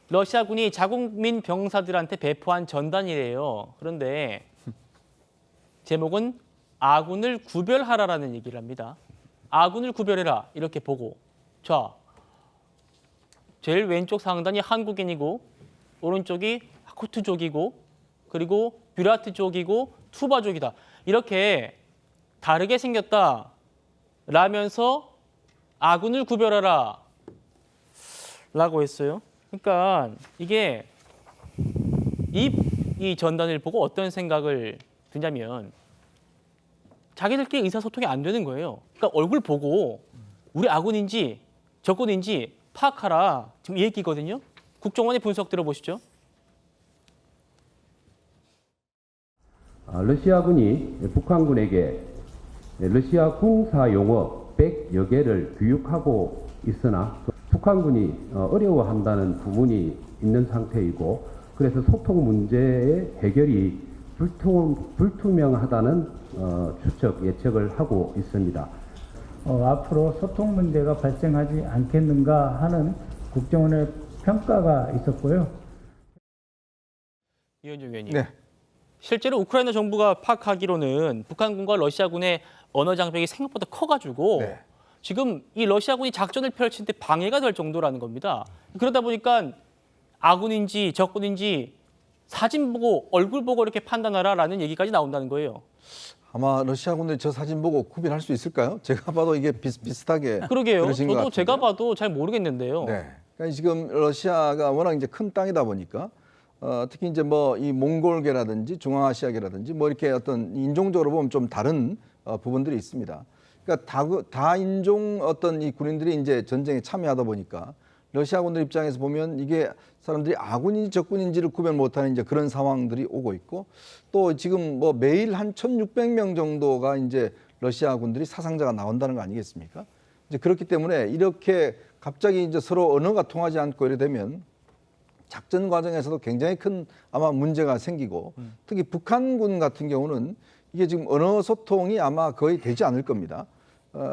러시아군이 자국민 병사들한테 배포한 전단이래요. 그런데 제목은 아군을 구별하라라는 얘기를 합니다. 아군을 구별해라 이렇게 보고 자 제일 왼쪽 상단이 한국인이고 오른쪽이 야쿠트족이고 그리고 뷰라트족이고 투바족이다. 이렇게 다르게 생겼다 라면서 아군을 구별하라 라고 했어요. 그러니까 이게 이 전단을 보고 어떤 생각을 드냐면 자기들끼리 의사소통이 안 되는 거예요. 그러니까 얼굴 보고 우리 아군인지 적군인지 파악하라 지금 이 얘기거든요. 국정원의 분석 들어보시죠. 러시아군이 북한군에게 러시아 군사 용어 100여 개를 교육하고 있으나 북한군이 어려워한다는 부분이 있는 상태이고 그래서 소통 문제의 해결이 불투명하다는 추측, 예측을 하고 있습니다. 앞으로 소통 문제가 발생하지 않겠는가 하는 국정원의 평가가 있었고요. 이현정 의원님. 네. 실제로 우크라이나 정부가 파악하기로는 북한군과 러시아군의 언어 장벽이 생각보다 커가지고 네. 지금 이 러시아군이 작전을 펼칠 때 방해가 될 정도라는 겁니다. 그러다 보니까 아군인지 적군인지 사진 보고 얼굴 보고 이렇게 판단하라라는 얘기까지 나온다는 거예요. 아마 러시아군들이 저 사진 보고 구별할 수 있을까요? 제가 봐도 이게 비슷하게 그러게요. 그러신 것 저도 같은데요. 제가 봐도 잘 모르겠는데요. 네. 그러니까 지금 러시아가 워낙 이제 큰 땅이다 보니까 특히 이제 뭐 이 몽골계라든지 중앙아시아계라든지 뭐 이렇게 어떤 인종적으로 보면 좀 다른 부분들이 있습니다. 그러니까 다인종 어떤 이 군인들이 이제 전쟁에 참여하다 보니까 러시아군들 입장에서 보면 이게 사람들이 아군인지 적군인지를 구별 못하는 이제 그런 상황들이 오고 있고 또 지금 뭐 매일 한 1,600명 정도가 이제 러시아군들이 사상자가 나온다는 거 아니겠습니까? 이제 그렇기 때문에 이렇게 갑자기 이제 서로 언어가 통하지 않고 이래 되면 작전 과정에서도 굉장히 큰 아마 문제가 생기고 특히 북한군 같은 경우는 이게 지금 언어 소통이 아마 거의 되지 않을 겁니다.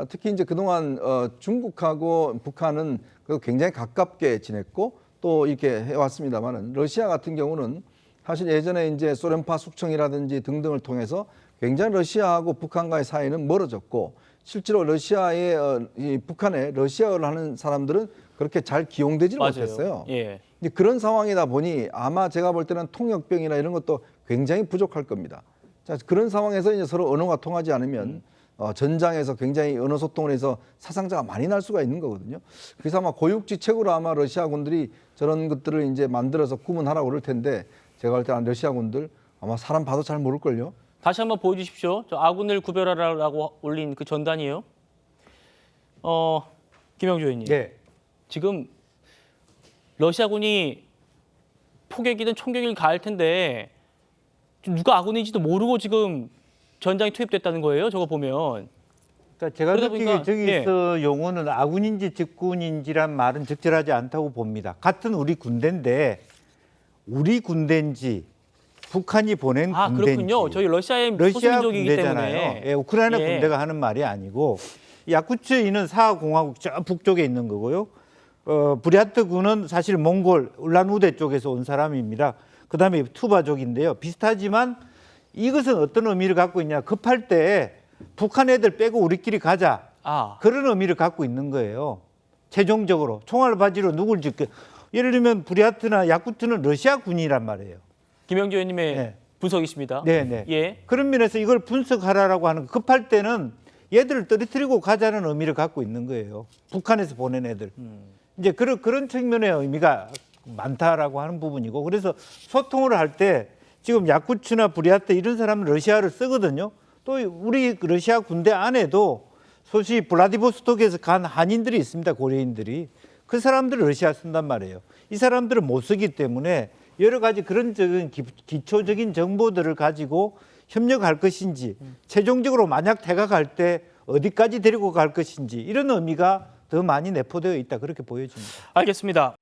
특히 이제 그동안 중국하고 북한은 굉장히 가깝게 지냈고 또 이렇게 해왔습니다만은 러시아 같은 경우는 사실 예전에 이제 소련파 숙청이라든지 등등을 통해서 굉장히 러시아하고 북한과의 사이는 멀어졌고 실제로 러시아의 이 북한에 러시아어를 하는 사람들은 그렇게 잘 기용되지를 맞아요. 못했어요. 예. 이제 그런 상황이다 보니 아마 제가 볼 때는 통역병이나 이런 것도 굉장히 부족할 겁니다. 자, 그런 상황에서 이제 서로 언어가 통하지 않으면 전장에서 굉장히 언어 소통을 해서 사상자가 많이 날 수가 있는 거거든요. 그래서 아마 고육지책으로 아마 러시아군들이 저런 것들을 이제 만들어서 구문하라고 그럴 텐데 제가 볼 때는 러시아군들 아마 사람 봐도 잘 모를걸요. 다시 한번 보여주십시오. 저 아군을 구별하라고 올린 그 전단이에요. 김영주 의원님. 네. 지금 러시아군이 포격이든 총격을 가할 텐데 누가 아군인지도 모르고 지금 전장에 투입됐다는 거예요. 저거 보면. 그러니까 제가 그러다 느끼기에 보니까, 저기서 용어는 아군인지 적군인지란 말은 적절하지 않다고 봅니다. 같은 우리 군대인데 우리 군대인지 북한이 보낸 군대인지. 그렇군요. 저희 러시아의 러시아 소수민족이기 군대잖아요. 때문에. 예, 우크라이나 예. 군대가 하는 말이 아니고 야쿠츠인은 사하공화국 저 북쪽에 있는 거고요. 부랴트군은 사실 몽골 울란우데 쪽에서 온 사람입니다. 그다음에 투바족인데요. 비슷하지만 이것은 어떤 의미를 갖고 있냐? 급할 때 북한 애들 빼고 우리끼리 가자. 그런 의미를 갖고 있는 거예요. 최종적으로 총알 바지로 누굴 짓게. 예를 들면 부랴트나 야쿠트는 러시아 군이란 말이에요. 김영주 의원님의 네. 분석이십니다. 네네. 예. 그런 면에서 이걸 분석하라라고 하는 급할 때는 얘들을 떨어뜨리고 가자는 의미를 갖고 있는 거예요. 북한에서 보낸 애들. 이제 그런 측면의 의미가 많다라고 하는 부분이고 그래서 소통을 할 때 지금 야쿠츠나 부랴트 이런 사람은 러시아를 쓰거든요. 또 우리 러시아 군대 안에도 소위 블라디보스토크에서 간 한인들이 있습니다. 고려인들이. 그 사람들은 러시아 쓴단 말이에요. 이 사람들은 못 쓰기 때문에 여러 가지 그런 기초적인 정보들을 가지고 협력할 것인지 최종적으로 만약 태각할 때 어디까지 데리고 갈 것인지 이런 의미가 더 많이 내포되어 있다 그렇게 보여집니다. 알겠습니다.